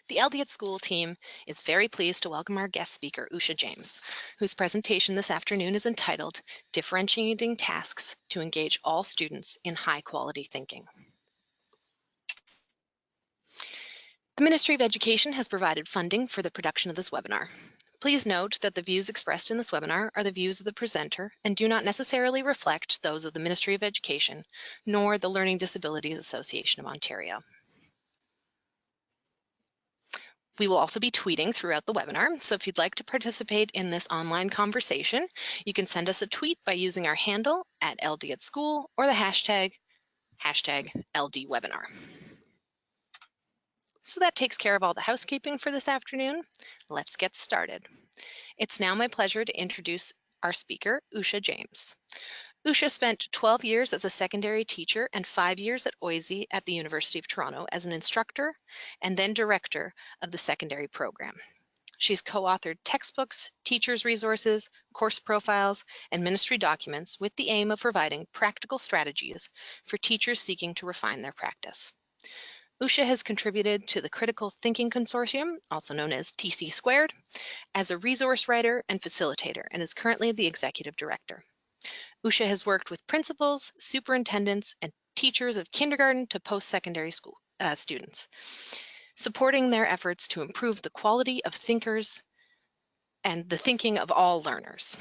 The LD at School team is very pleased to welcome our guest speaker, Usha James, whose presentation this afternoon is entitled Differentiating Tasks to Engage All Students in High-Quality Thinking. The Ministry of Education has provided funding for the production of this webinar. Please note that the views expressed in this webinar are the views of the presenter and do not necessarily reflect those of the Ministry of Education nor the Learning Disabilities Association of Ontario. We will also be tweeting throughout the webinar, so if you'd like to participate in this online conversation, you can send us a tweet by using our handle at LD at School or the hashtag LDWebinar. So that takes care of all the housekeeping for this afternoon. Let's get started. It's now my pleasure to introduce our speaker, Usha James. Usha spent 12 years as a secondary teacher and 5 years at OISE at the University of Toronto as an instructor and then director of the secondary program. She's co-authored textbooks, teachers' resources, course profiles, and ministry documents with the aim of providing practical strategies for teachers seeking to refine their practice. Usha has contributed to the Critical Thinking Consortium, also known as TC Squared, as a resource writer and facilitator and is currently the executive director. Usha has worked with principals, superintendents, and teachers of kindergarten to post-secondary school students, supporting their efforts to improve the quality of thinkers and the thinking of all learners.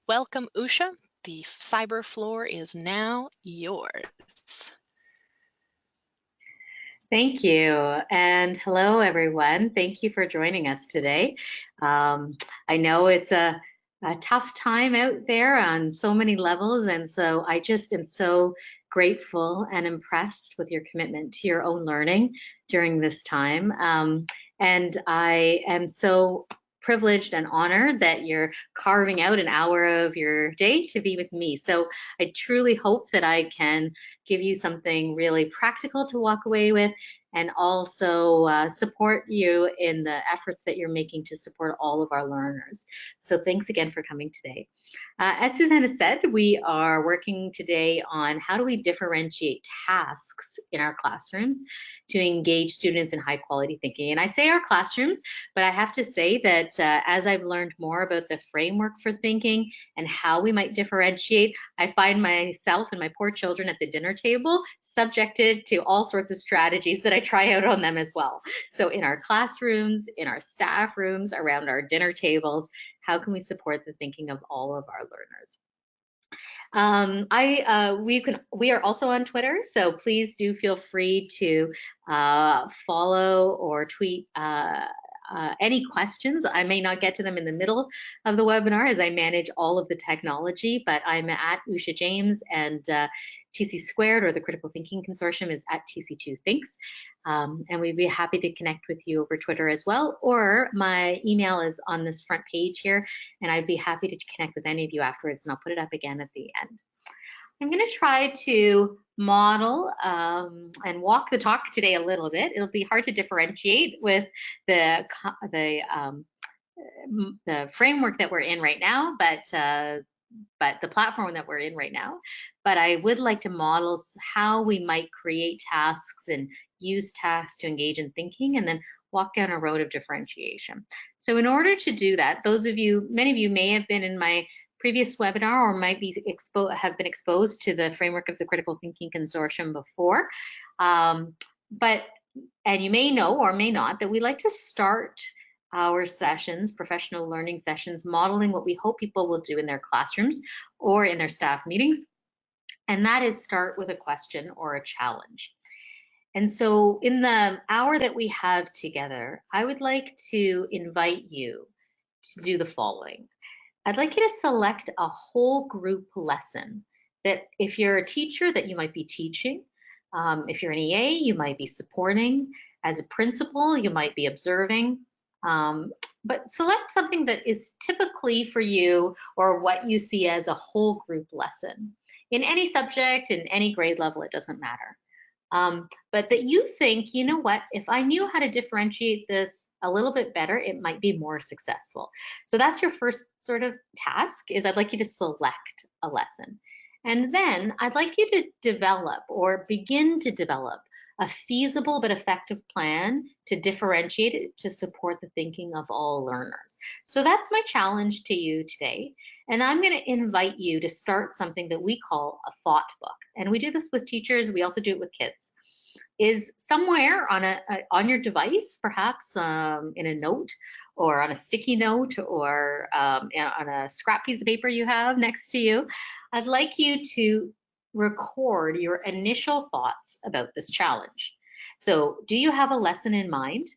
Welcome, Usha. The cyber floor is now yours. Thank you, and hello everyone. Thank you for joining us today. I know it's a tough time out there on so many levels, and so I just am so grateful and impressed with your commitment to your own learning during this time. And I am so privileged and honored that you're carving out an hour of your day to be with me. So I truly hope that I can give you something really practical to walk away with and also support you in the efforts that you're making to support all of our learners. So thanks again for coming today. As Susanna said, we are working today on how do we differentiate tasks in our classrooms to engage students in high quality thinking. And I say our classrooms, but I have to say that as I've learned more about the framework for thinking and how we might differentiate, I find myself and my poor children at the dinner table subjected to all sorts of strategies that I try out on them as well. So in our classrooms, in our staff rooms, around our dinner tables, how can we support the thinking of all of our learners? We are also on Twitter, so please do feel free to follow or tweet any questions. I may not get to them in the middle of the webinar as I manage all of the technology, but I'm at Usha James, and TC Squared, or the Critical Thinking Consortium, is at TC2 Thinks. And we'd be happy to connect with you over Twitter as well, or my email is on this front page here, and I'd be happy to connect with any of you afterwards, and I'll put it up again at the end. I'm going to try to model and walk the talk today a little bit. It'll be hard to differentiate with the framework that we're in right now, but the platform that we're in right now. But I would like to model how we might create tasks and use tasks to engage in thinking, and then walk down a road of differentiation. So in order to do that, many of you may have been in my previous webinar or might be have been exposed to the framework of the Critical Thinking Consortium before. And you may know or may not that we like to start our sessions, professional learning sessions, modeling what we hope people will do in their classrooms or in their staff meetings. And that is start with a question or a challenge. And so in the hour that we have together, I would like to invite you to do the following. I'd like you to select a whole group lesson that if you're a teacher that you might be teaching, if you're an EA, you might be supporting, as a principal, you might be observing, but select something that is typically for you or what you see as a whole group lesson. In any subject, in any grade level, it doesn't matter. But that you think, you know what, if I knew how to differentiate this a little bit better, it might be more successful. So that's your first sort of task, is I'd like you to select a lesson. And then I'd like you to develop or begin to develop a feasible but effective plan to differentiate it to support the thinking of all learners. So that's my challenge to you today. And I'm going to invite you to start something that we call a thought book. And we do this with teachers, we also do it with kids. Is somewhere on your device, perhaps in a note or on a sticky note or on a scrap piece of paper you have next to you. I'd like you to record your initial thoughts about this challenge. So do you have a lesson in mind?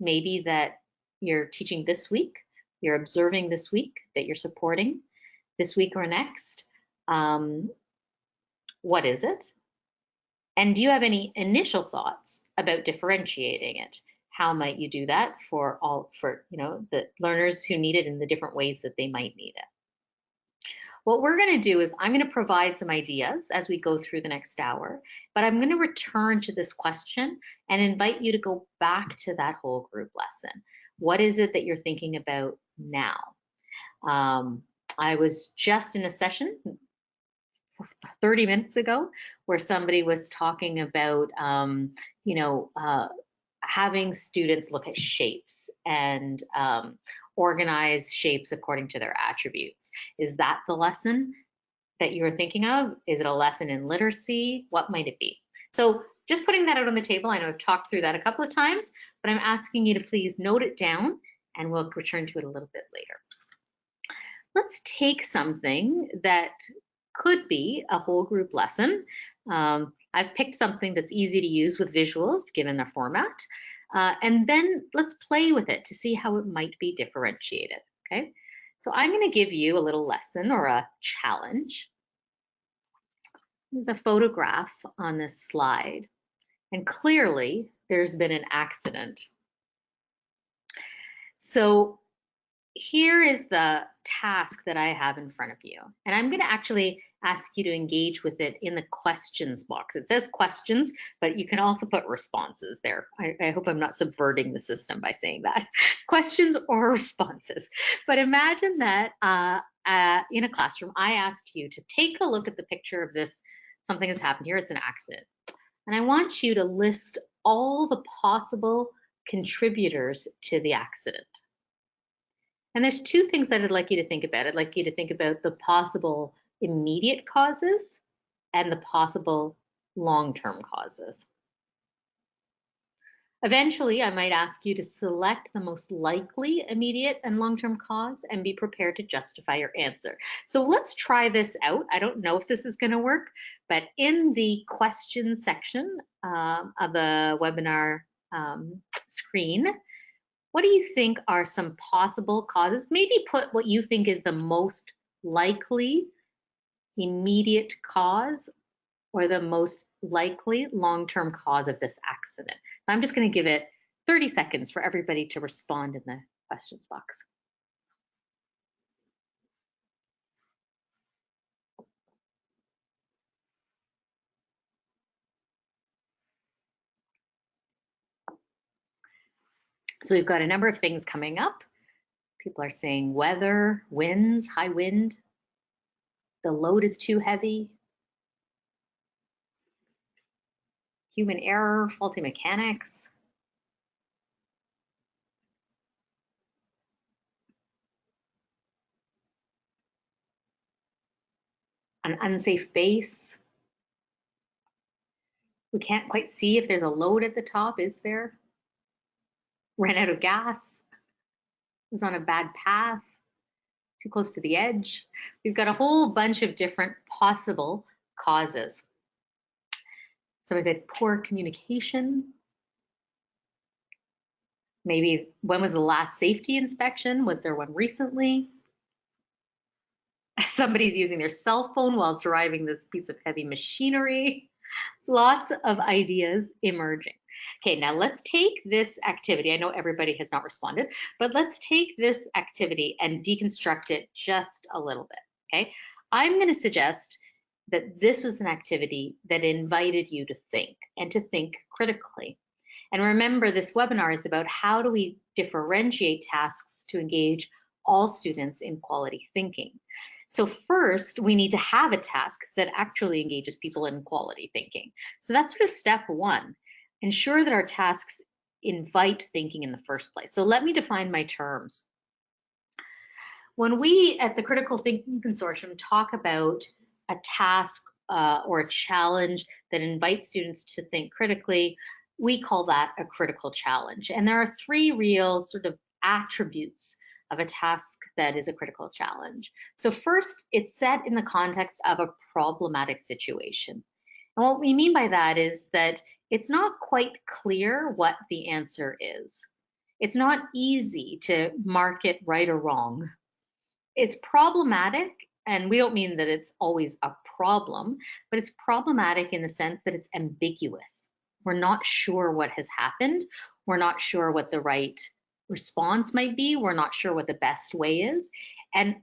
Maybe that you're teaching this week, you're observing this week, that you're supporting this week or next. What is it? And do you have any initial thoughts about differentiating it? How might you do that for the learners who need it in the different ways that they might need it? What we're going to do is I'm going to provide some ideas as we go through the next hour, but I'm going to return to this question and invite you to go back to that whole group lesson. What is it that you're thinking about now? I was just in a session 30 minutes ago where somebody was talking about, having students look at shapes and organize shapes according to their attributes. Is that the lesson that you're thinking of? Is it a lesson in literacy? What might it be? So just putting that out on the table. I know I've talked through that a couple of times, but I'm asking you to please note it down and we'll return to it a little bit later. Let's take something that could be a whole group lesson. I've picked something that's easy to use with visuals, given the format. And then let's play with it to see how it might be differentiated, okay? So I'm gonna give you a little lesson or a challenge. There's a photograph on this slide, and clearly there's been an accident. So here is the task that I have in front of you. And I'm going to actually ask you to engage with it in the questions box. It says questions, but you can also put responses there. I hope I'm not subverting the system by saying that. Questions or responses. But imagine that in a classroom, I asked you to take a look at the picture of this, something has happened here, it's an accident. And I want you to list all the possible contributors to the accident. And there's two things that I'd like you to think about. I'd like you to think about the possible immediate causes and the possible long-term causes. Eventually, I might ask you to select the most likely immediate and long-term cause and be prepared to justify your answer. So let's try this out. I don't know if this is going to work, but in the questions section of the webinar screen, what do you think are some possible causes? Maybe put what you think is the most likely immediate cause or the most likely long-term cause of this accident. I'm just going to give it 30 seconds for everybody to respond in the questions box. So we've got a number of things coming up. People are saying weather, winds, high wind, the load is too heavy, human error, faulty mechanics, an unsafe base. We can't quite see if there's a load at the top, is there? Ran out of gas, was on a bad path, too close to the edge. We've got a whole bunch of different possible causes. Somebody said poor communication. Maybe when was the last safety inspection? Was there one recently? Somebody's using their cell phone while driving this piece of heavy machinery. Lots of ideas emerging. Okay, now let's take this activity. I know everybody has not responded, but let's take this activity and deconstruct it just a little bit, okay? I'm gonna suggest that this was an activity that invited you to think and to think critically. And remember, this webinar is about how do we differentiate tasks to engage all students in quality thinking. So first, we need to have a task that actually engages people in quality thinking. So that's sort of step one. ensure that our tasks invite thinking in the first place. So let me define my terms. When we at the Critical Thinking Consortium talk about a task or a challenge that invites students to think critically, we call that a critical challenge. And there are three real sort of attributes of a task that is a critical challenge. So first, it's set in the context of a problematic situation. And what we mean by that is that it's not quite clear what the answer is. It's not easy to mark it right or wrong. It's problematic, and we don't mean that it's always a problem, but it's problematic in the sense that it's ambiguous. We're not sure what has happened. We're not sure what the right response might be. We're not sure what the best way is. And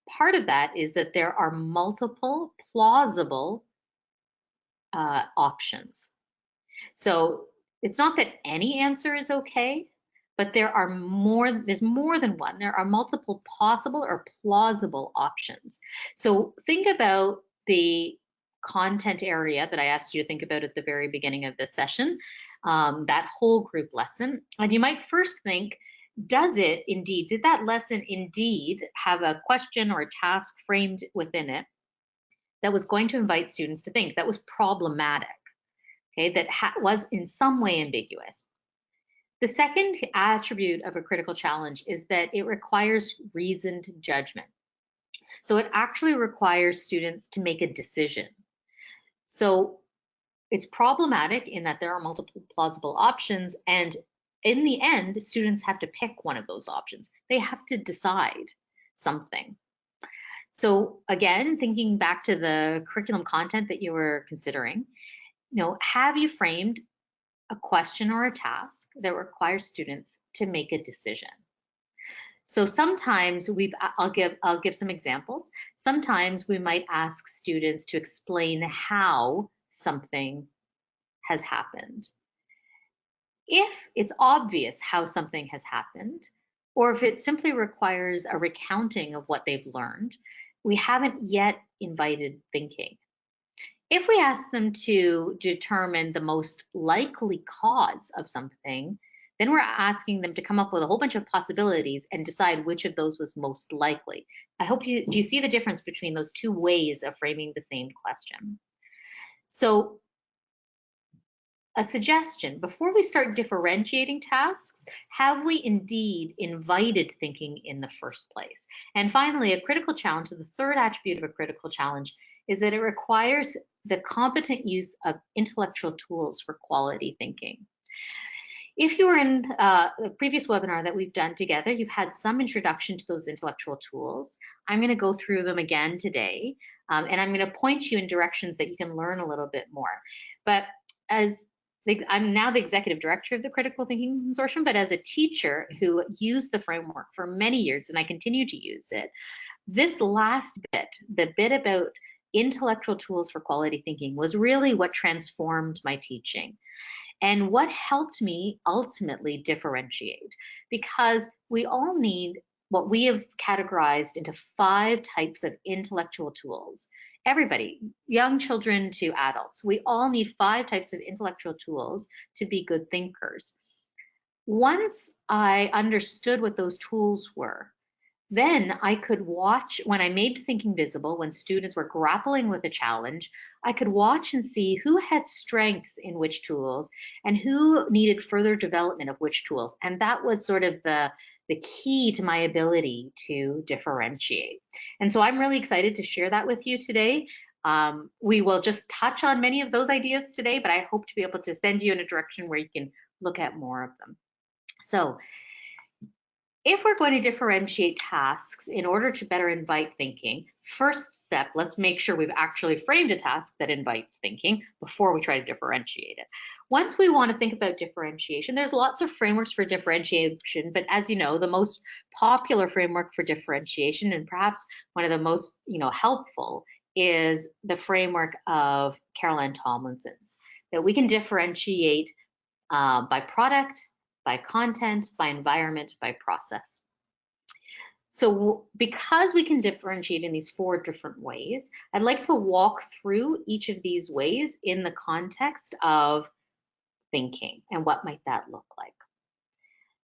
part of that is that there are multiple plausible options. So it's not that any answer is okay, but there's more than one. There are multiple possible or plausible options. So think about the content area that I asked you to think about at the very beginning of this session, that whole group lesson. And you might first think, did that lesson indeed have a question or a task framed within it that was going to invite students to think, that was problematic? Okay, that was in some way ambiguous. The second attribute of a critical challenge is that it requires reasoned judgment. So it actually requires students to make a decision. So it's problematic in that there are multiple plausible options, and in the end, students have to pick one of those options. They have to decide something. So again, thinking back to the curriculum content that you were considering, have you framed a question or a task that requires students to make a decision? So sometimes I'll give some examples. Sometimes we might ask students to explain how something has happened. If it's obvious how something has happened, or if it simply requires a recounting of what they've learned, we haven't yet invited thinking. If we ask them to determine the most likely cause of something, then we're asking them to come up with a whole bunch of possibilities and decide which of those was most likely. Do you see the difference between those two ways of framing the same question? So a suggestion, before we start differentiating tasks, have we indeed invited thinking in the first place? And finally, a critical challenge, the third attribute of a critical challenge, is that it requires the competent use of intellectual tools for quality thinking. If you were in the previous webinar that we've done together, you've had some introduction to those intellectual tools. I'm going to go through them again today, and I'm going to point you in directions that you can learn a little bit more. But I'm now the executive director of the Critical Thinking Consortium, but as a teacher who used the framework for many years, and I continue to use it, this last bit, the bit about intellectual tools for quality thinking, was really what transformed my teaching and what helped me ultimately differentiate, because we all need what we have categorized into 5 types of intellectual tools. Everybody, young children to adults, we all need 5 types of intellectual tools to be good thinkers. Once I understood what those tools were, then I could watch, when I made thinking visible, when students were grappling with a challenge, I could watch and see who had strengths in which tools and who needed further development of which tools. And that was sort of the key to my ability to differentiate. And so I'm really excited to share that with you today. We will just touch on many of those ideas today, but I hope to be able to send you in a direction where you can look at more of them. So if we're going to differentiate tasks in order to better invite thinking, first step, let's make sure we've actually framed a task that invites thinking before we try to differentiate it. Once we want to think about differentiation, there's lots of frameworks for differentiation, but as you know, the most popular framework for differentiation, and perhaps one of the most helpful, is the framework of Caroline Tomlinson's, that we can differentiate by product, by content, by environment, by process. So because we can differentiate in these 4 different ways, I'd like to walk through each of these ways in the context of thinking, and what might that look like?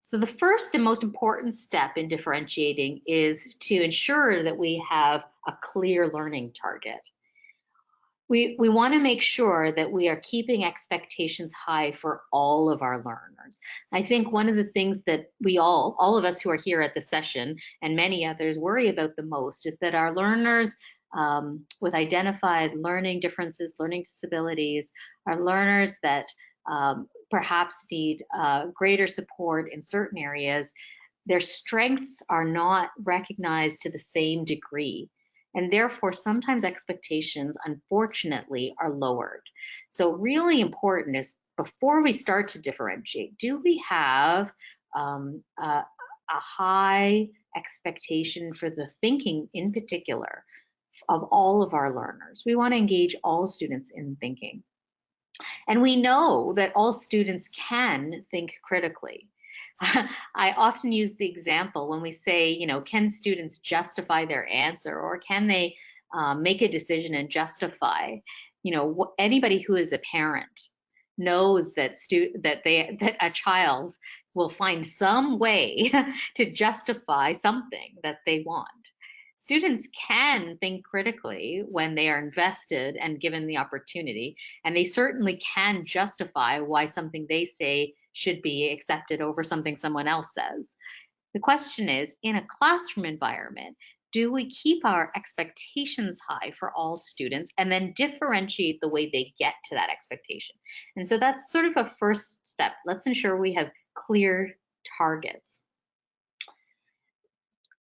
So the first and most important step in differentiating is to ensure that we have a clear learning target. We want to make sure that we are keeping expectations high for all of our learners. I think one of the things that we all of us who are here at the session and many others worry about the most is that our learners with identified learning differences, learning disabilities, are learners that perhaps need greater support in certain areas. Their strengths are not recognized to the same degree. And therefore, sometimes expectations, unfortunately, are lowered. So really important is before we start to differentiate, do we have a high expectation for the thinking in particular of all of our learners? We want to engage all students in thinking. And we know that all students can think critically. I often use the example when we say, can students justify their answer, or can they make a decision and justify? Anybody who is a parent knows that that a child will find some way to justify something that they want. Students can think critically when they are invested and given the opportunity, and they certainly can justify why something they say should be accepted over something someone else says. The question is, in a classroom environment, do we keep our expectations high for all students and then differentiate the way they get to that expectation? And so that's sort of a first step. Let's ensure we have clear targets.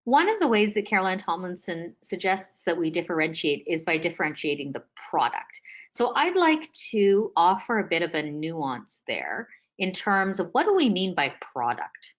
One of the ways that Caroline Tomlinson suggests that we differentiate is by differentiating the product. So I'd like to offer a bit of a nuance there in terms of what do we mean by product?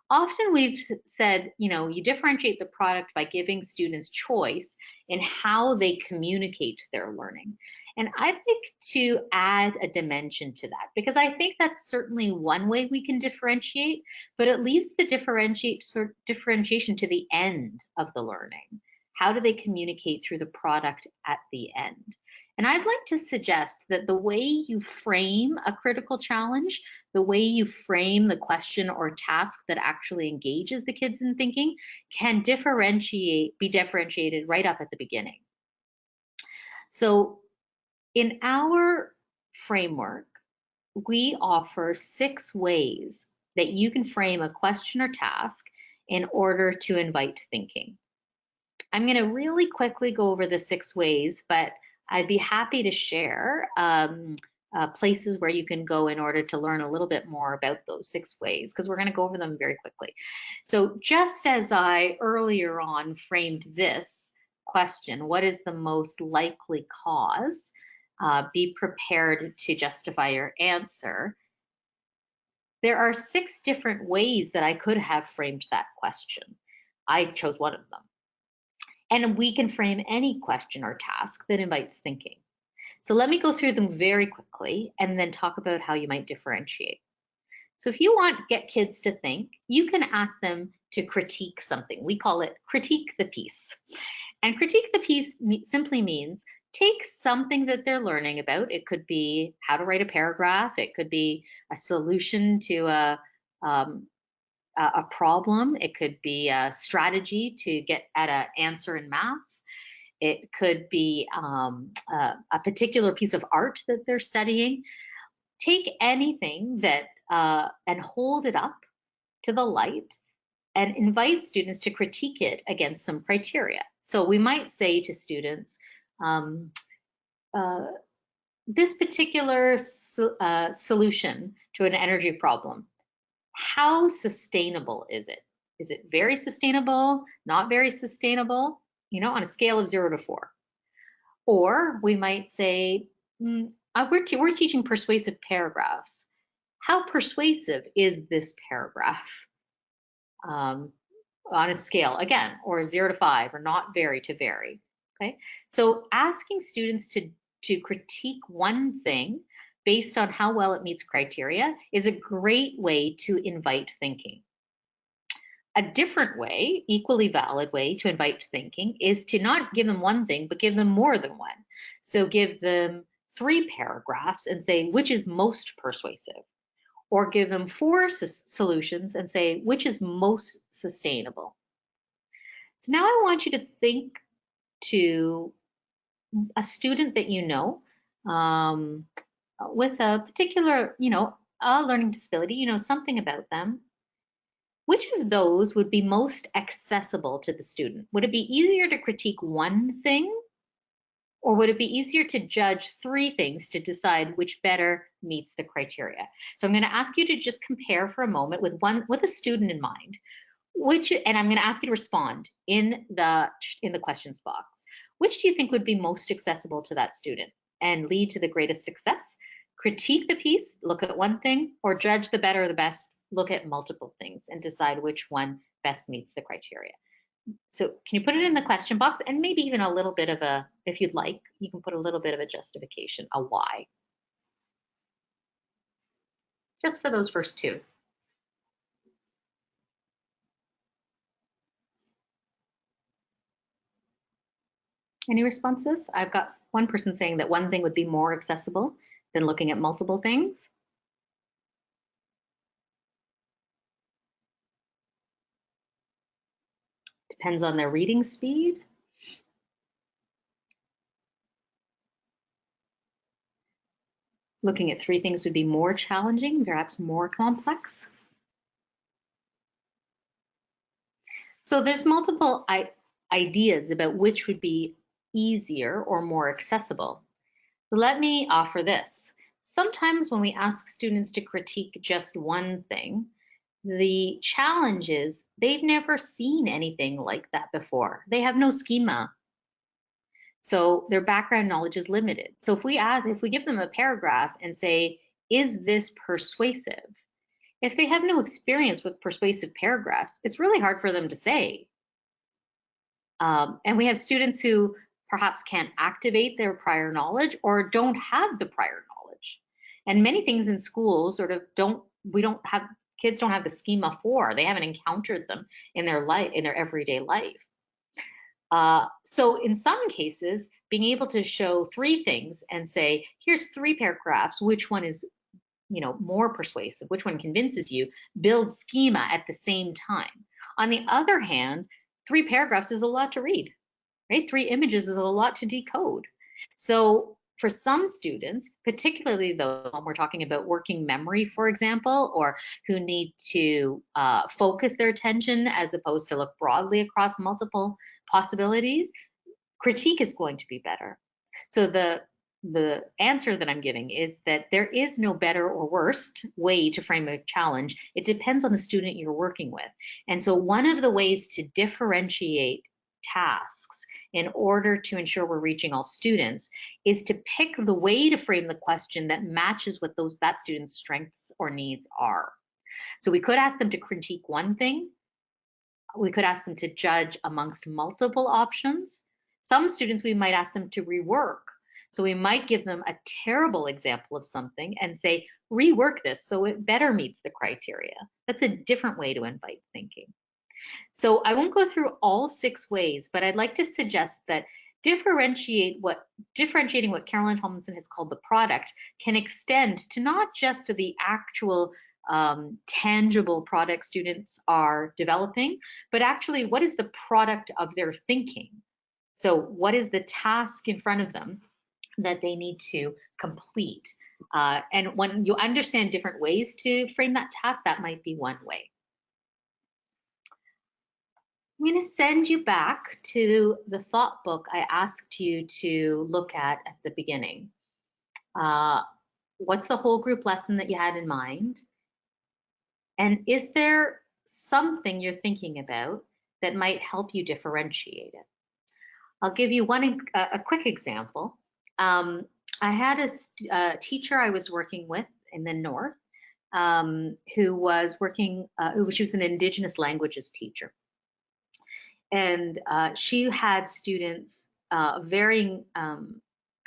Often we've said, you differentiate the product by giving students choice in how they communicate their learning. And I'd like to add a dimension to that because I think that's certainly one way we can differentiate, but it leaves the differentiation to the end of the learning. How do they communicate through the product at the end? And I'd like to suggest that the way you frame a critical challenge, the way you frame the question or task that actually engages the kids in thinking can be differentiated right up at the beginning. So in our framework, we offer 6 ways that you can frame a question or task in order to invite thinking. I'm going to really quickly go over the 6 ways, but I'd be happy to share places where you can go in order to learn a little bit more about those 6 ways, because we're going to go over them very quickly. So just as I earlier on framed this question, what is the most likely cause? Be prepared to justify your answer. There are 6 different ways that I could have framed that question. I chose one of them. And we can frame any question or task that invites thinking. So let me go through them very quickly and then talk about how you might differentiate. So if you want to get kids to think, you can ask them to critique something. We call it critique the piece. And critique the piece simply means take something that they're learning about. It could be how to write a paragraph. It could be a solution to a problem. It could be a strategy to get at an answer in math. It could be a particular piece of art that they're studying. Take anything that and hold it up to the light and invite students to critique it against some criteria. So we might say to students, this particular solution to an energy problem, how sustainable is it? Is it very sustainable, not very sustainable, on a scale of 0 to 4? Or we might say, we're teaching persuasive paragraphs. How persuasive is this paragraph? On a scale, again, or 0 to 5, or not very to very. Okay, so asking students to critique one thing based on how well it meets criteria is a great way to invite thinking. A different way, equally valid way to invite thinking is to not give them one thing, but give them more than one. So give them 3 paragraphs and say, which is most persuasive? or give them four solutions and say, which is most sustainable? So now I want you to think to a student that you know, um, with a particular, a learning disability, something about them. Which of those would be most accessible to the student? Would it be easier to critique one thing, or would it be easier to judge three things to decide which better meets the criteria? So I'm going to ask you to just compare for a moment with a student in mind. And I'm going to ask you to respond in the questions box. Which do you think would be most accessible to that student and lead to the greatest success? Critique the piece, look at one thing, or judge the better or the best, look at multiple things and decide which one best meets the criteria. So can you put it in the question box, and maybe even a little bit of a, if you'd like, you can put a little bit of a justification, a why, just for those first two. Any responses? I've got one person saying that one thing would be more accessible than looking at multiple things. Depends on their reading speed. Looking at three things would be more challenging, perhaps more complex. So there's multiple ideas about which would be easier or more accessible. Let me offer this. Sometimes when we ask students to critique just one thing, the challenge is they've never seen anything like that before. They have no schema. So their background knowledge is limited. So if we give them a paragraph and say, is this persuasive? If they have no experience with persuasive paragraphs, it's really hard for them to say. And we have students who perhaps can't activate their prior knowledge or don't have the prior knowledge. And many things in schools sort of kids don't have the schema for, they haven't encountered them in their life, in their everyday life. So in some cases, being able to show three things and say, here's three paragraphs, which one is more persuasive, which one convinces you, build schema at the same time. On the other hand, three paragraphs is a lot to read, right? Three images is a lot to decode. So for some students, particularly those when we're talking about working memory, for example, or who need to focus their attention as opposed to look broadly across multiple possibilities, critique is going to be better. So the answer that I'm giving is that there is no better or worst way to frame a challenge. It depends on the student you're working with. And so one of the ways to differentiate tasks in order to ensure we're reaching all students is to pick the way to frame the question that matches what that student's strengths or needs are. So we could ask them to critique one thing. We could ask them to judge amongst multiple options. Some students, we might ask them to rework. So we might give them a terrible example of something and say, rework this so it better meets the criteria. That's a different way to invite thinking. So I won't go through all 6 ways, but I'd like to suggest that differentiating what Caroline Tomlinson has called the product can extend to not just to the actual tangible product students are developing, but actually what is the product of their thinking? So what is the task in front of them that they need to complete? And when you understand different ways to frame that task, that might be one way. I'm going to send you back to the thought book I asked you to look at the beginning. What's the whole group lesson that you had in mind? And is there something you're thinking about that might help you differentiate it? I'll give you a quick example. I had a teacher I was working with in the north who was she was an Indigenous languages teacher. And she had students varying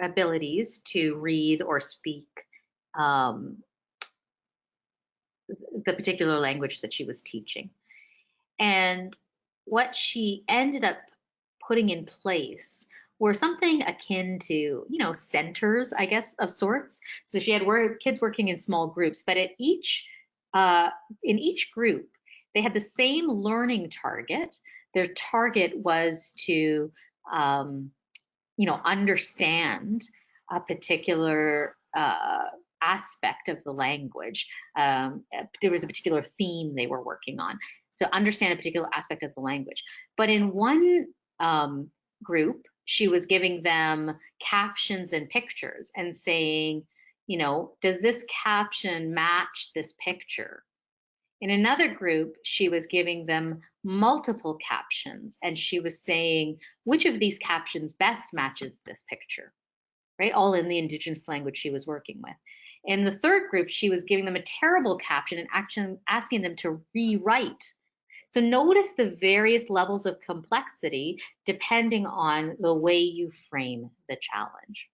abilities to read or speak the particular language that she was teaching. And what she ended up putting in place were something akin to, centers, I guess, of sorts. So she had kids working in small groups, but at each in each group, they had the same learning target. Their target was to, understand a particular aspect of the language. There was a particular theme they were working on, to understand a particular aspect of the language. But in one group, she was giving them captions and pictures and saying, does this caption match this picture? In another group, she was giving them multiple captions and she was saying, which of these captions best matches this picture, right? All in the Indigenous language she was working with. In the third group, she was giving them a terrible caption and actually asking them to rewrite. So notice the various levels of complexity depending on the way you frame the challenge.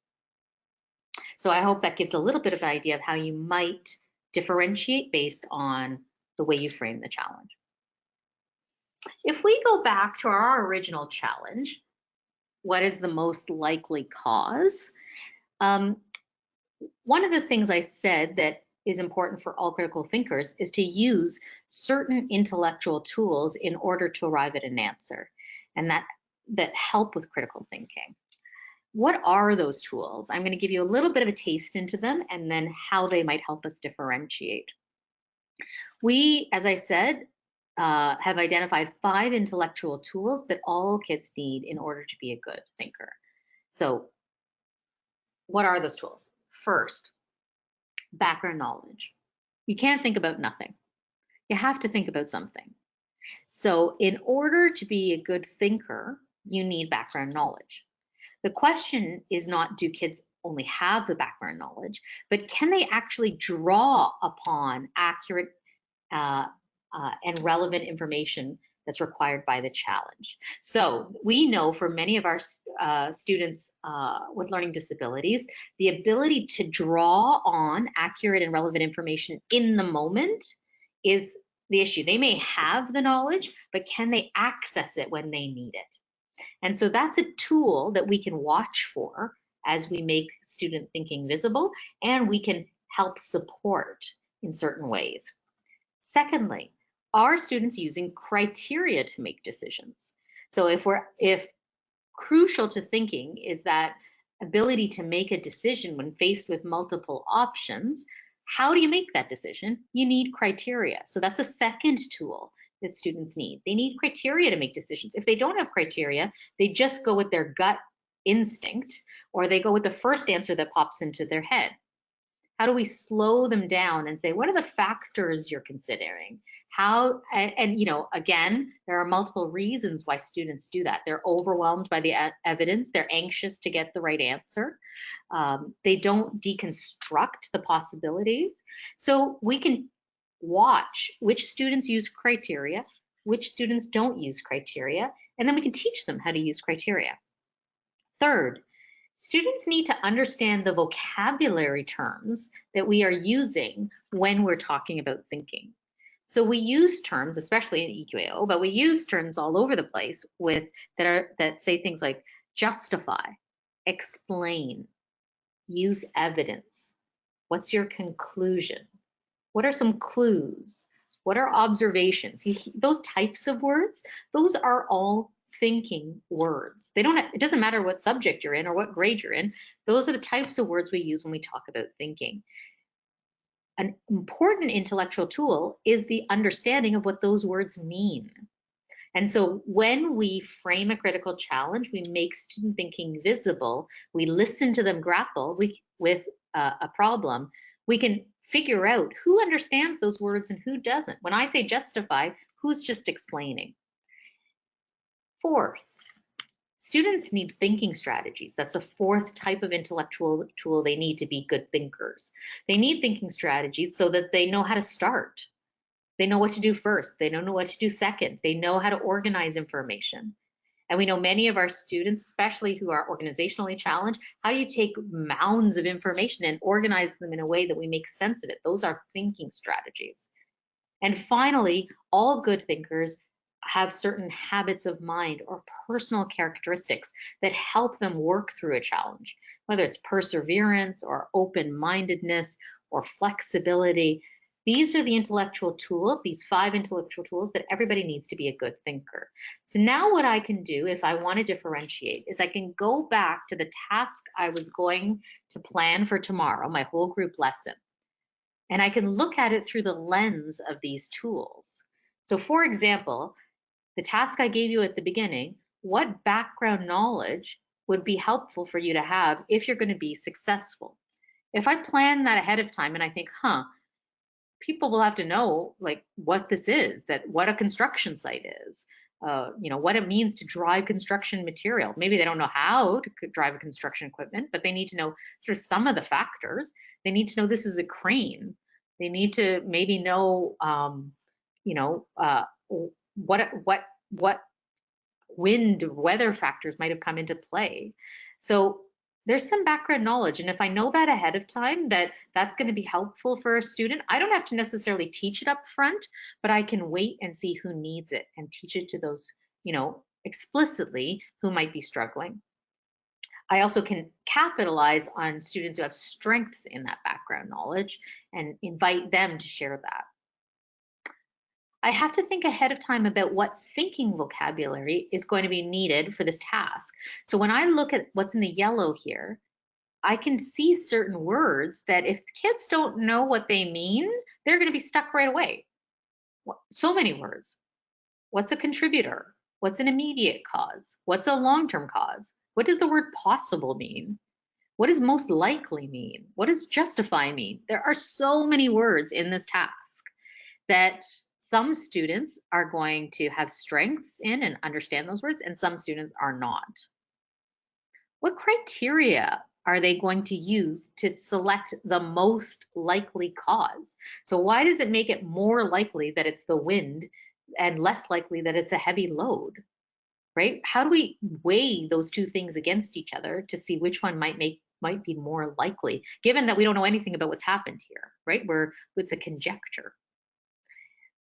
So I hope that gives a little bit of an idea of how you might differentiate based on the way you frame the challenge. If we go back to our original challenge, what is the most likely cause? One of the things I said that is important for all critical thinkers is to use certain intellectual tools in order to arrive at an answer, and that help with critical thinking. What are those tools? I'm going to give you a little bit of a taste into them and then how they might help us differentiate. We, as I said, have identified 5 intellectual tools that all kids need in order to be a good thinker. So what are those tools? First, background knowledge. You can't think about nothing. You have to think about something. So in order to be a good thinker, you need background knowledge. The question is not, do kids only have the background knowledge, but can they actually draw upon accurate and relevant information that's required by the challenge. So we know for many of our students with learning disabilities, the ability to draw on accurate and relevant information in the moment is the issue. They may have the knowledge, but can they access it when they need it? And so that's a tool that we can watch for as we make student thinking visible, and we can help support in certain ways. Secondly, are students using criteria to make decisions? So if crucial to thinking is that ability to make a decision when faced with multiple options, how do you make that decision? You need criteria. So that's a second tool that students need. They need criteria to make decisions. If they don't have criteria, they just go with their gut instinct, or they go with the first answer that pops into their head. How do we slow them down and say, what are the factors you're considering? How, and again, there are multiple reasons why students do that. They're overwhelmed by the evidence. They're anxious to get the right answer. They don't deconstruct the possibilities. So we can watch which students use criteria, which students don't use criteria, and then we can teach them how to use criteria. Third, students need to understand the vocabulary terms that we are using when we're talking about thinking. So we use terms, especially in EQAO, but we use terms all over the place that say things like justify, explain, use evidence. What's your conclusion? What are some clues? What are observations? Those types of words, those are all thinking words. It doesn't matter what subject you're in or what grade you're in. Those are the types of words we use when we talk about thinking. An important intellectual tool is the understanding of what those words mean. And so when we frame a critical challenge, we make student thinking visible, we listen to them grapple with a problem, we can figure out who understands those words and who doesn't. When I say justify, who's just explaining? Fourth, students need thinking strategies. That's a fourth type of intellectual tool they need to be good thinkers. They need thinking strategies so that they know how to start. They know what to do first. They don't know what to do second. They know how to organize information. And we know many of our students, especially who are organizationally challenged, how do you take mounds of information and organize them in a way that we make sense of it? Those are thinking strategies. And finally, all good thinkers have certain habits of mind or personal characteristics that help them work through a challenge, whether it's perseverance or open-mindedness or flexibility. These are the intellectual tools, these 5 intellectual tools that everybody needs to be a good thinker. So now what I can do if I want to differentiate is I can go back to the task I was going to plan for tomorrow, my whole group lesson, and I can look at it through the lens of these tools. So for example, the task I gave you at the beginning, what background knowledge would be helpful for you to have if you're going to be successful? If I plan that ahead of time and I think, people will have to know like what this is, that what a construction site is, what it means to drive construction material. Maybe they don't know how to drive a construction equipment, but they need to know sort of some of the factors. They need to know this is a crane. They need to maybe know, you know, uh, what wind weather factors might have come into play. So there's some background knowledge, and if I know that ahead of time, that's going to be helpful for a student, I don't have to necessarily teach it up front, but I can wait and see who needs it and teach it to those, explicitly, who might be struggling. I also can capitalize on students who have strengths in that background knowledge and invite them to share that. I have to think ahead of time about what thinking vocabulary is going to be needed for this task. So when I look at what's in the yellow here, I can see certain words that if kids don't know what they mean, they're going to be stuck right away. So many words. What's a contributor? What's an immediate cause? What's a long-term cause? What does the word possible mean? What does most likely mean? What does justify mean? There are so many words in this task that some students are going to have strengths in and understand those words, and some students are not. What criteria are they going to use to select the most likely cause? So why does it make it more likely that it's the wind and less likely that it's a heavy load, right? How do we weigh those two things against each other to see which one might be more likely, given that we don't know anything about what's happened here, right? It's a conjecture.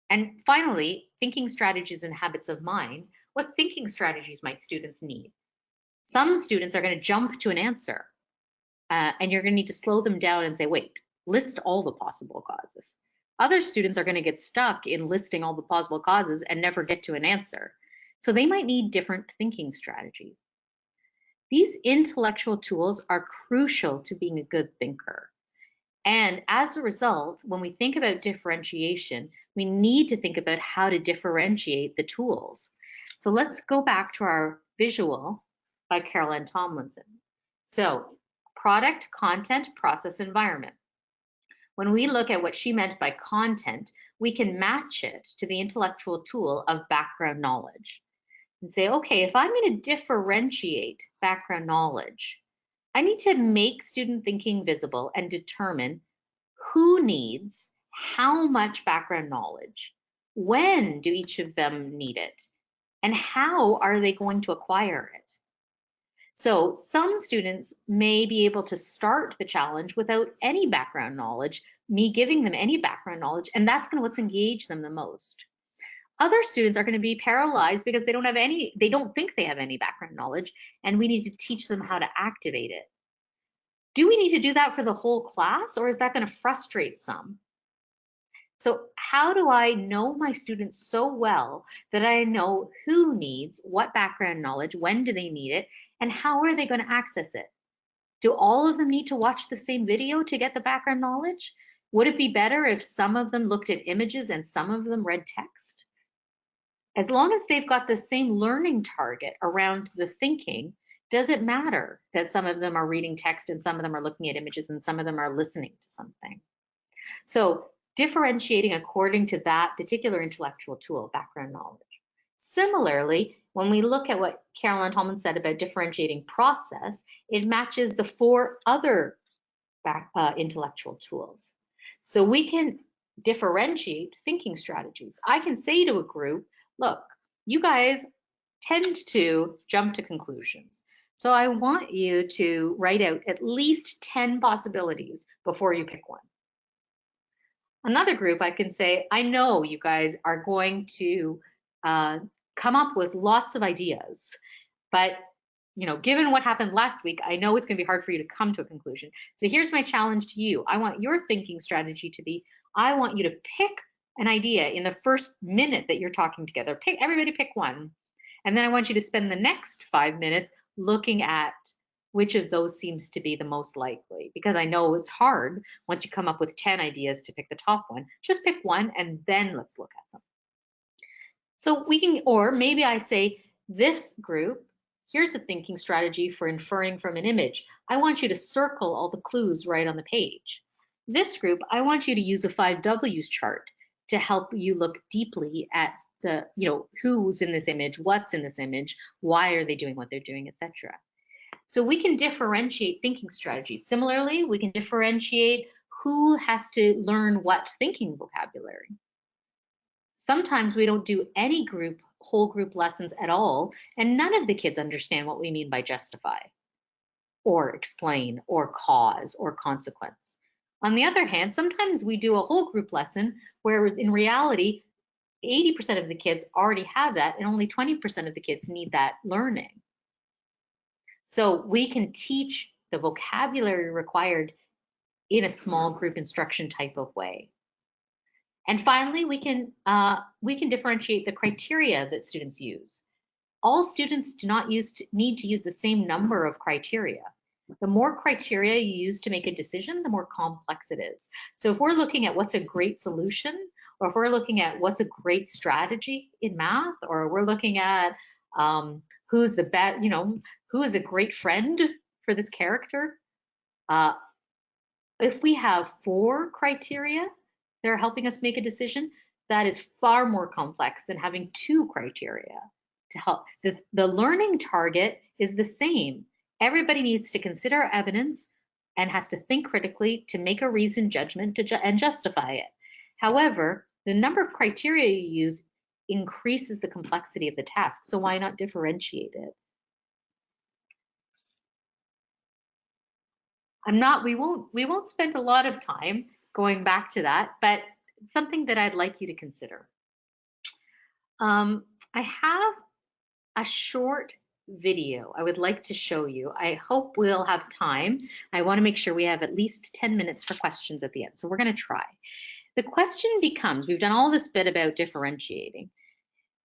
And finally, thinking strategies and habits of mind. What thinking strategies might students need? Some students are going to jump to an answer, and you're going to need to slow them down and say, wait, list all the possible causes. Other students are going to get stuck in listing all the possible causes and never get to an answer. So they might need different thinking strategies. These intellectual tools are crucial to being a good thinker. And as a result, when we think about differentiation, we need to think about how to differentiate the tools. So let's go back to our visual by Carol Tomlinson. So product, content, process, environment. When we look at what she meant by content, we can match it to the intellectual tool of background knowledge and say, okay, if I'm going to differentiate background knowledge, I need to make student thinking visible and determine who needs how much background knowledge, when do each of them need it, and how are they going to acquire it. So some students may be able to start the challenge without any background knowledge, me giving them any background knowledge, and that's going to what's engage them the most. Other students are going to be paralyzed because they don't think they have any background knowledge, and we need to teach them how to activate it. Do we need to do that for the whole class, or is that going to frustrate some? So how do I know my students so well that I know who needs what background knowledge, when do they need it, and how are they going to access it? Do all of them need to watch the same video to get the background knowledge? Would it be better if some of them looked at images and some of them read text? As long as they've got the same learning target around the thinking, does it matter that some of them are reading text and some of them are looking at images and some of them are listening to something? So differentiating according to that particular intellectual tool, background knowledge. Similarly, when we look at what Carolyn Tolman said about differentiating process, it matches the 4 other intellectual tools. So we can differentiate thinking strategies. I can say to a group, look, you guys tend to jump to conclusions. So I want you to write out at least 10 possibilities before you pick one. Another group, I can say, I know you guys are going to come up with lots of ideas, but given what happened last week, I know it's going to be hard for you to come to a conclusion. So here's my challenge to you. I want your thinking strategy to be, I want you to pick an idea in the first minute that you're talking together. Everybody pick one. And then I want you to spend the next 5 minutes looking at which of those seems to be the most likely. Because I know it's hard once you come up with 10 ideas to pick the top one. Just pick one and then let's look at them. So we can, or maybe I say, this group, here's a thinking strategy for inferring from an image. I want you to circle all the clues right on the page. This group, I want you to use a 5Ws chart to help you look deeply at the, who's in this image, what's in this image, why are they doing what they're doing, etc. So we can differentiate thinking strategies. Similarly, we can differentiate who has to learn what thinking vocabulary. Sometimes we don't do any whole group lessons at all, and none of the kids understand what we mean by justify, or explain, or cause, or consequence. On the other hand, sometimes we do a whole group lesson where in reality, 80% of the kids already have that, and only 20% of the kids need that learning. So we can teach the vocabulary required in a small group instruction type of way. And finally, we can differentiate the criteria that students use. All students do not need to use the same number of criteria. The more criteria you use to make a decision, the more complex it is. So if we're looking at what's a great solution, or if we're looking at what's a great strategy in math, or we're looking at who's the best, who is a great friend for this character, if we have 4 criteria that are helping us make a decision, that is far more complex than having 2 criteria to help. The learning target is the same. Everybody needs to consider evidence and has to think critically to make a reasoned judgment and justify it. However, the number of criteria you use increases the complexity of the task, so why not differentiate it? We won't spend a lot of time going back to that, but it's something that I'd like you to consider. I have a short video I would like to show you. I hope we'll have time. I want to make sure we have at least 10 minutes for questions at the end. So we're going to try. The question becomes, we've done all this bit about differentiating.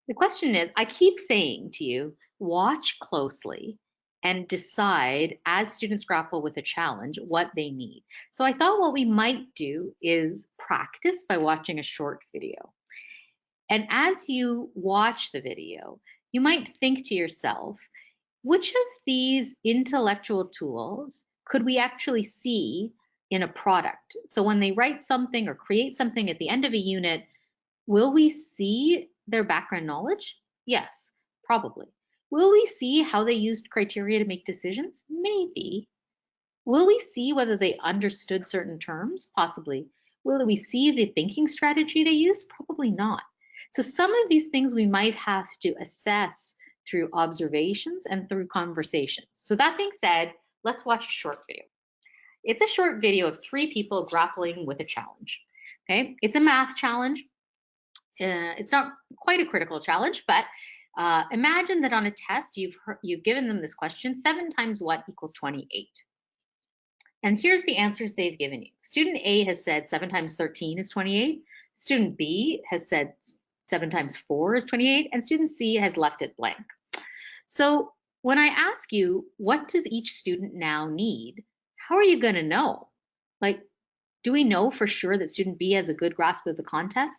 The question is, I keep saying to you, watch closely and decide as students grapple with a challenge what they need. So I thought what we might do is practice by watching a short video. And as you watch the video, you might think to yourself, which of these intellectual tools could we actually see in a product? So when they write something or create something at the end of a unit, will we see their background knowledge? Yes, probably. Will we see how they used criteria to make decisions? Maybe. Will we see whether they understood certain terms? Possibly. Will we see the thinking strategy they used? Probably not. So some of these things we might have to assess through observations and through conversations. So that being said, let's watch a short video. It's a short video of 3 people grappling with a challenge. Okay, it's a math challenge. It's not quite a critical challenge, but imagine that on a test you've given them this question: 7 times what equals 28? And here's the answers they've given you. Student A has said 7 times 13 is 28. Student B has said 7 times 4 is 28, and student C has left it blank. So when I ask you, what does each student now need? How are you going to know? Like, do we know for sure that student B has a good grasp of the content?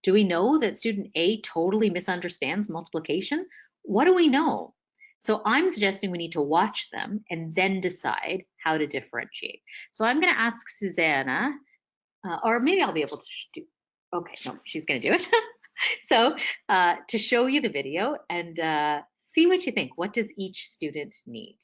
Do we know that student A totally misunderstands multiplication? What do we know? So I'm suggesting we need to watch them and then decide how to differentiate. So I'm going to ask Susanna, or maybe I'll be able to do, okay, no, she's going to do it. So to show you the video and see what you think. What does each student need?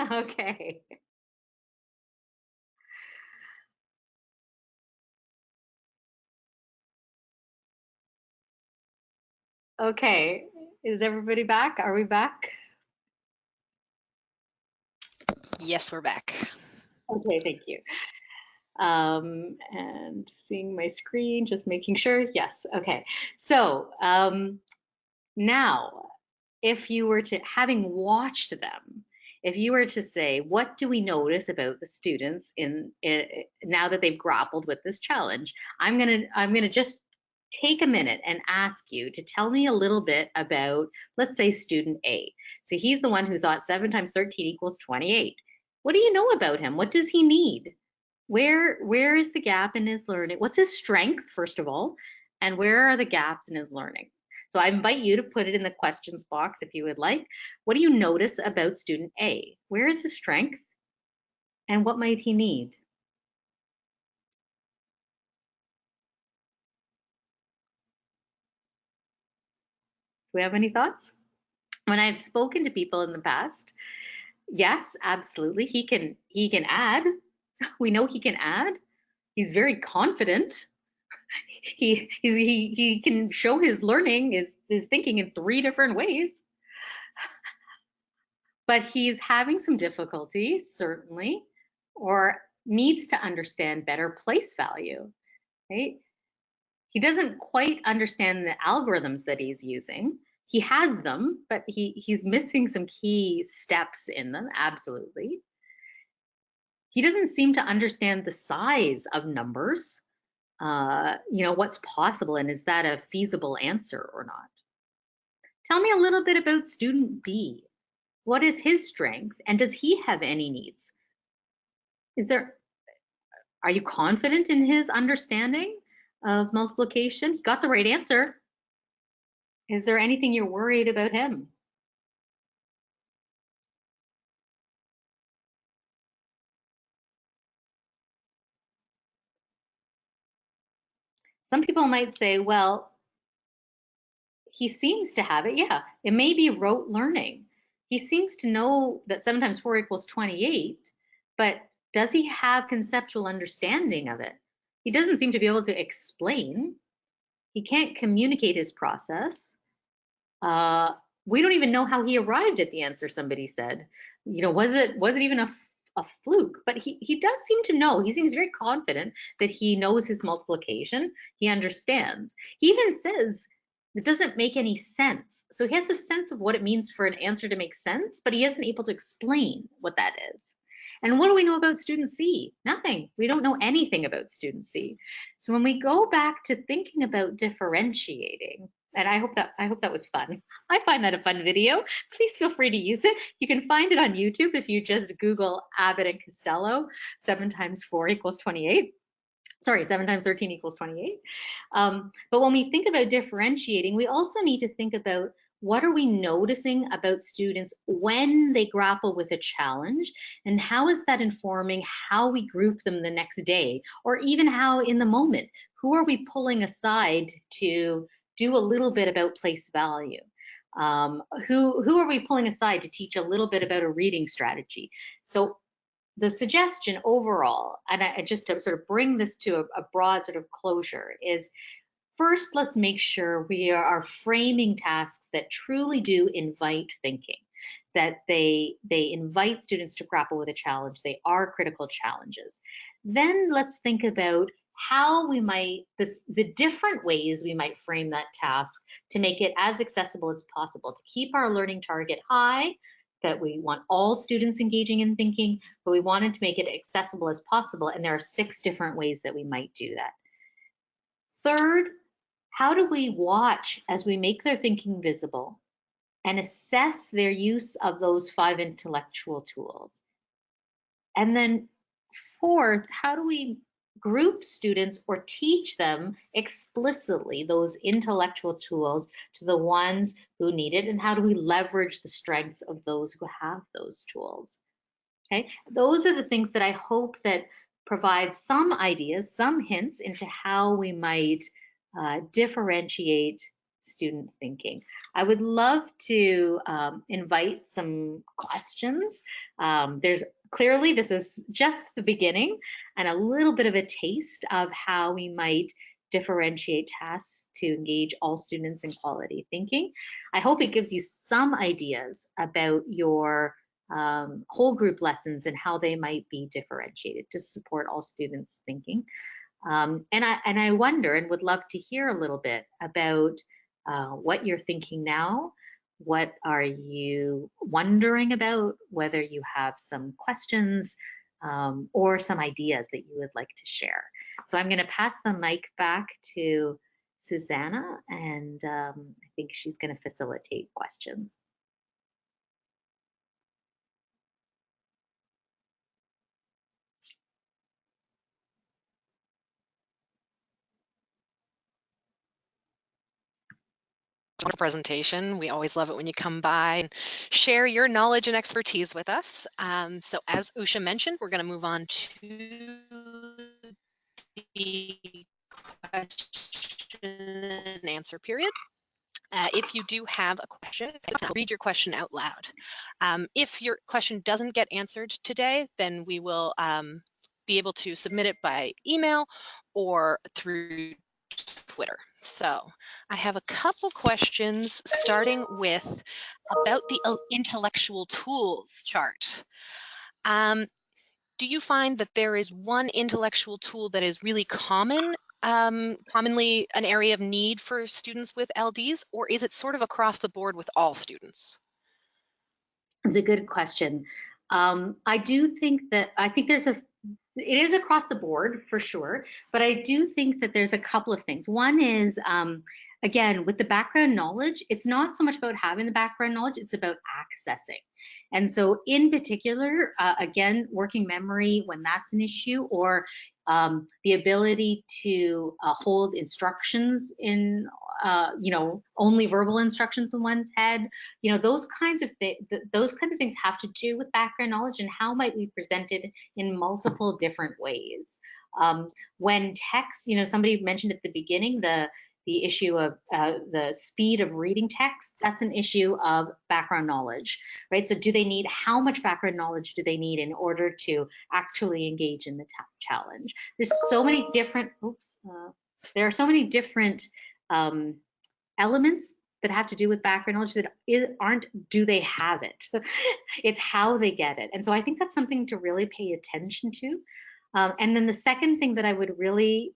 Okay. Okay. Is everybody back? Are we back? Yes, we're back. Okay, thank you. And seeing my screen, just making sure. Yes. Okay. So now, if you were to, having watched them, if you were to say, what do we notice about the students in now that they've grappled with this challenge? I'm gonna just take a minute and ask you to tell me a little bit about, let's say, student A. So he's the one who thought 7 times 13 equals 28. What do you know about him? What does he need? Where is the gap in his learning? What's his strength, first of all, and where are the gaps in his learning? So I invite you to put it in the questions box if you would like. What do you notice about student A? Where is his strength and what might he need? Do we have any thoughts? When I've spoken to people in the past, yes, absolutely. He can add. We know he can add. He's very confident. He can show his learning, his thinking in 3 different ways. But he's having some difficulty, certainly, or needs to understand better place value, right? He doesn't quite understand the algorithms that he's using. He has them, but he's missing some key steps in them, absolutely. He doesn't seem to understand the size of numbers, what's possible and is that a feasible answer or not. Tell me a little bit about student B. What is his strength and does he have any needs? Is there Are you confident in his understanding of multiplication? He got the right answer. Is there anything you're worried about him? Some people might say, well, he seems to have it. Yeah, it may be rote learning. He seems to know that 7 times 4 equals 28, but does he have conceptual understanding of it? He doesn't seem to be able to explain. He can't communicate his process. Uh, we don't even know how he arrived at the answer, somebody said. Was it even a fluke? But he does seem to know. He seems very confident that he knows his multiplication. He understands. He even says it doesn't make any sense. So he has a sense of what it means for an answer to make sense, but he isn't able to explain what that is. And what do we know about student C? Nothing. We don't know anything about student C. So when we go back to thinking about differentiating, and I hope that was fun. I find that a fun video. Please feel free to use it. You can find it on YouTube if you just Google Abbott and Costello, 7 times 4 equals 28. Sorry, 7 times 13 equals 28. But when we think about differentiating, we also need to think about what are we noticing about students when they grapple with a challenge, and how is that informing how we group them the next day, or even how in the moment, who are we pulling aside to do a little bit about place value? Who are we pulling aside to teach a little bit about a reading strategy? So the suggestion overall, and just to sort of bring this to a broad sort of closure, is first, let's make sure we are framing tasks that truly do invite thinking, that they invite students to grapple with a challenge. They are critical challenges. Then let's think about how we might, the different ways we might frame that task to make it as accessible as possible, to keep our learning target high, that we want all students engaging in thinking, but we wanted to make it accessible as possible. And there are 6 different ways that we might do that. Third, how do we watch as we make their thinking visible and assess their use of those 5 intellectual tools? And then fourth, how do we group students or teach them explicitly those intellectual tools to the ones who need it? And how do we leverage the strengths of those who have those tools? Okay, those are the things that I hope that provide some ideas, some hints into how we might differentiate student thinking. I would love to invite some questions. There's clearly, this is just the beginning and a little bit of a taste of how we might differentiate tasks to engage all students in quality thinking. I hope it gives you some ideas about your whole group lessons and how they might be differentiated to support all students thinking. And I wonder and would love to hear a little bit about what you're thinking now. What are you wondering about? Whether you have some questions or some ideas that you would like to share. So I'm going to pass the mic back to Susanna, and I think she's going to facilitate questions. Presentation. We always love it when you come by and share your knowledge and expertise with us. So as Usha mentioned, we're going to move on to the question and answer period. If you do have a question, read your question out loud. If your question doesn't get answered today, then we will be able to submit it by email or through Twitter. So I have a couple questions starting with about the intellectual tools chart. Do you find that there is one intellectual tool that is really commonly an area of need for students with LDs, or is it sort of across the board with all students? It's a good question. I do think that it is across the board for sure, but I do think that there's a couple of things. One is, again, with the background knowledge, it's not so much about having the background knowledge, it's about accessing. And so in particular, again, working memory when that's an issue, or the ability to hold instructions in, only verbal instructions in one's head, those kinds of things have to do with background knowledge and how might we present it in multiple different ways. When text, somebody mentioned at the beginning the issue of the speed of reading text. That's an issue of background knowledge, right? So how much background knowledge do they need in order to actually engage in the challenge? There's so many different, there are so many different elements that have to do with background knowledge that aren't, do they have it? It's how they get it. And so I think that's something to really pay attention to. And then the second thing that I would really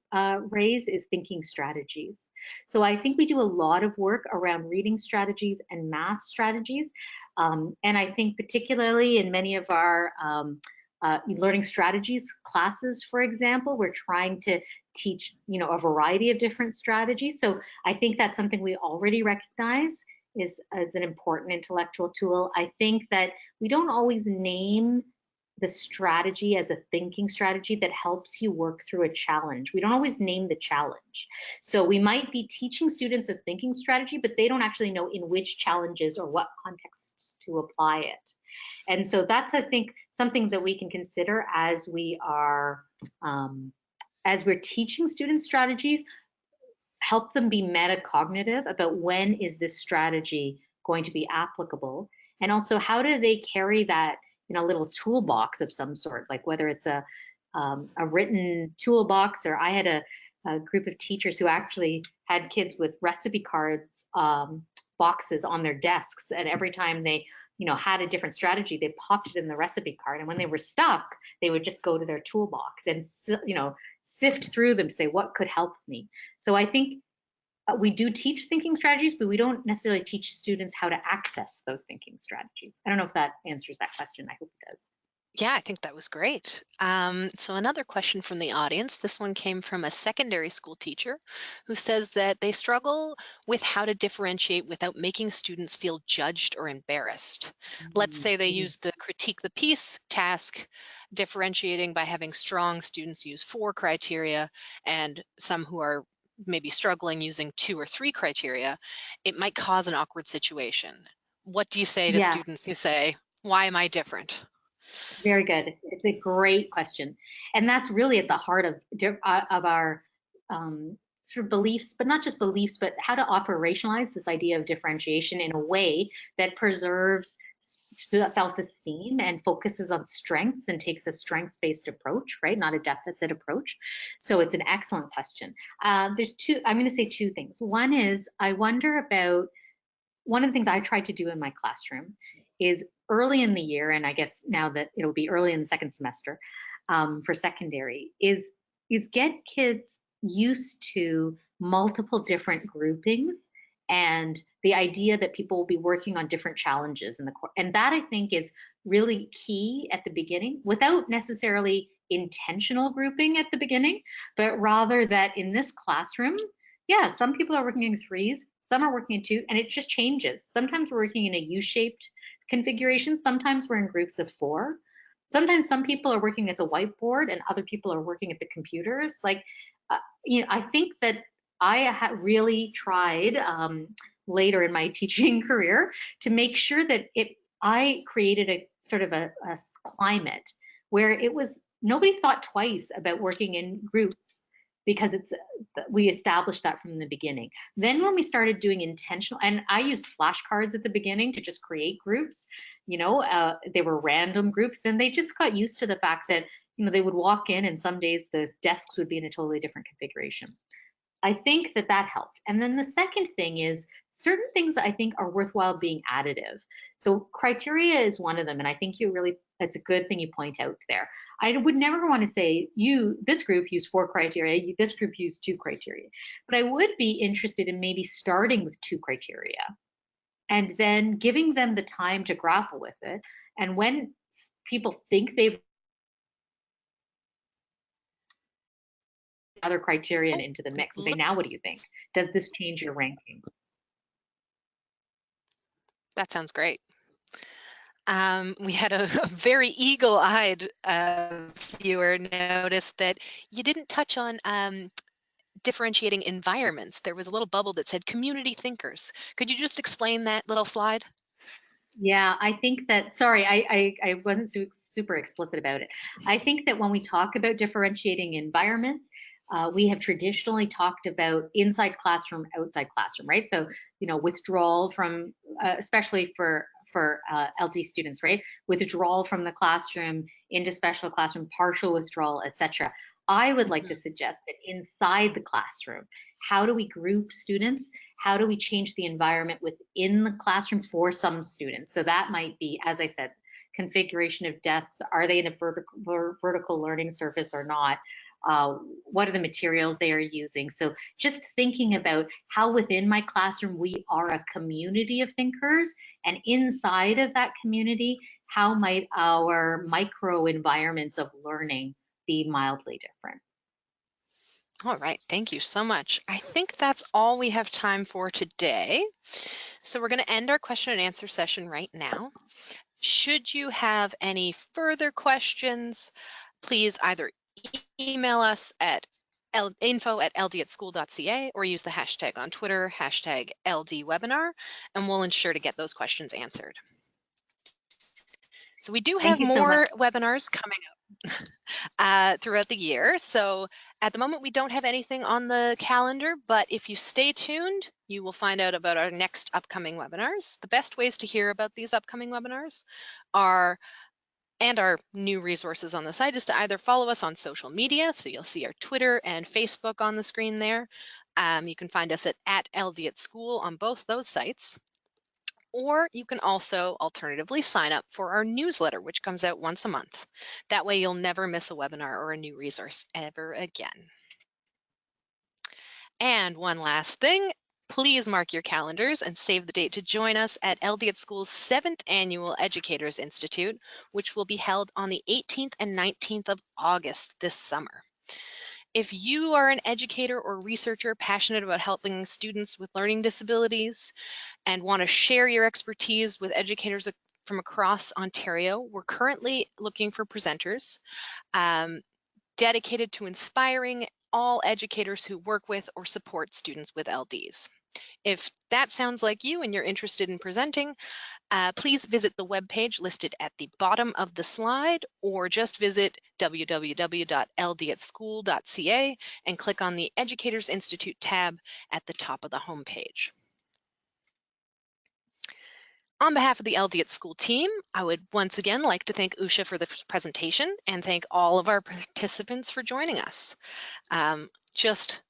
raise is thinking strategies. So I think we do a lot of work around reading strategies and math strategies. And I think particularly in many of our learning strategies classes, for example, we're trying to teach, a variety of different strategies. So I think that's something we already recognize is as an important intellectual tool. I think that we don't always name the strategy as a thinking strategy that helps you work through a challenge. We don't always name the challenge. So we might be teaching students a thinking strategy, but they don't actually know in which challenges or what contexts to apply it. And so that's, I think, something that we can consider as we are, as we're teaching students strategies, help them be metacognitive about when is this strategy going to be applicable, and also how do they carry that in a little toolbox of some sort, like whether it's a written toolbox, or I had a group of teachers who actually had kids with recipe cards boxes on their desks, and every time they had a different strategy, they popped it in the recipe card, and when they were stuck, they would just go to their toolbox and sift through them, say what could help me. So I think we do teach thinking strategies, but we don't necessarily teach students how to access those thinking strategies. I don't know if that answers that question. I hope it does. Yeah, I think that was great. So another question from the audience. This one came from a secondary school teacher who says that they struggle with how to differentiate without making students feel judged or embarrassed. Let's say they Mhm. use the critique the piece task, differentiating by having strong students use 4 criteria and some who are maybe struggling using 2 or 3 criteria. It might cause an awkward situation. What do you say to Yeah, students who say, "Why am I different?" very good. It's a great question, and that's really at the heart of our sort of beliefs, but not just beliefs, but how to operationalize this idea of differentiation in a way that preserves self-esteem and focuses on strengths and takes a strengths-based approach, right? Not a deficit approach. So it's an excellent question. There's two, I'm going to say two things. One is I wonder about, one of the things I tried to do in my classroom is early in the year, and I guess now that it'll be early in the second semester for secondary, is get kids used to multiple different groupings and the idea that people will be working on different challenges in the course. And that I think is really key at the beginning without necessarily intentional grouping at the beginning, but rather that in this classroom, yeah, some people are working in threes, some are working in two, and it just changes. Sometimes we're working in a U-shaped configuration, sometimes we're in groups of four. Sometimes some people are working at the whiteboard and other people are working at the computers. Like, I think that I really tried later in my teaching career to make sure that I created a sort of a climate where it was nobody thought twice about working in groups because we established that from the beginning. Then when we started doing intentional, and I used flashcards at the beginning to just create groups, they were random groups, and they just got used to the fact that they would walk in and some days the desks would be in a totally different configuration. I think that helped. And then the second thing is certain things I think are worthwhile being additive. So criteria is one of them, and I think it's a good thing you point out there. I would never want to say this group used 4 criteria, this group used 2 criteria, but I would be interested in maybe starting with 2 criteria and then giving them the time to grapple with it. And when people think they've other criterion Oh, into the mix and say, now what do you think? looks, Does this change your ranking? that sounds great. We had a very eagle-eyed viewer notice that you didn't touch on differentiating environments. There was a little bubble that said community thinkers. Could you just explain that little slide? Yeah, I think that, sorry, I wasn't super explicit about it. I think that when we talk about differentiating environments, we have traditionally talked about inside classroom, outside classroom, right? So, withdrawal from, especially for LD students, right? Withdrawal from the classroom into special classroom, partial withdrawal, etc. I would like to suggest that inside the classroom, how do we group students? How do we change the environment within the classroom for some students? So that might be, as I said, configuration of desks. Are they in a vertical learning surface or not? What are the materials they are using? So just thinking about how within my classroom we are a community of thinkers, and inside of that community, how might our micro environments of learning be mildly different? All right, thank you so much. I think that's all we have time for today. So we're going to end our question and answer session right now. Should you have any further questions, please either email us at info@ld@school.ca or use the hashtag on Twitter, hashtag #LDwebinar, and we'll ensure to get those questions answered. So we do Thank have you so much. more webinars coming up throughout the year. So at the moment, we don't have anything on the calendar, but if you stay tuned, you will find out about our next upcoming webinars. The best ways to hear about these upcoming webinars and our new resources on the site is to either follow us on social media. So you'll see our Twitter and Facebook on the screen there. You can find us at @LD@school on both those sites. Or you can also alternatively sign up for our newsletter, which comes out once a month. That way you'll never miss a webinar or a new resource ever again. And one last thing, please mark your calendars and save the date to join us at @School's 7th Annual Educators Institute, which will be held on the 18th and 19th of August this summer. If you are an educator or researcher passionate about helping students with learning disabilities and want to share your expertise with educators from across Ontario, we're currently looking for presenters dedicated to inspiring all educators who work with or support students with LDs. If that sounds like you and you're interested in presenting, please visit the webpage listed at the bottom of the slide, or just visit www.ldatschool.ca and click on the Educators Institute tab at the top of the homepage. On behalf of the LD at School team, I would once again like to thank Usha for the presentation and thank all of our participants for joining us. Just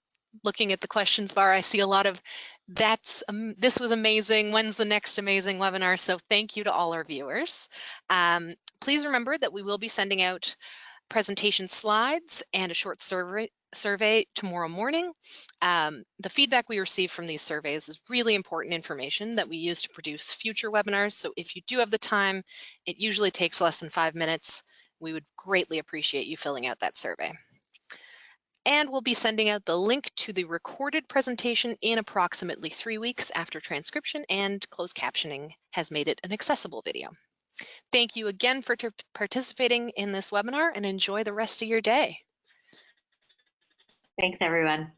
looking at the questions bar, I see a lot of this was amazing. When's the next amazing webinar? So thank you to all our viewers. Please remember that we will be sending out presentation slides and a short survey tomorrow morning. The feedback we receive from these surveys is really important information that we use to produce future webinars. So if you do have the time, it usually takes less than 5 minutes. We would greatly appreciate you filling out that survey. And we'll be sending out the link to the recorded presentation in approximately 3 weeks after transcription and closed captioning has made it an accessible video. Thank you again for participating in this webinar and enjoy the rest of your day. Thanks, everyone.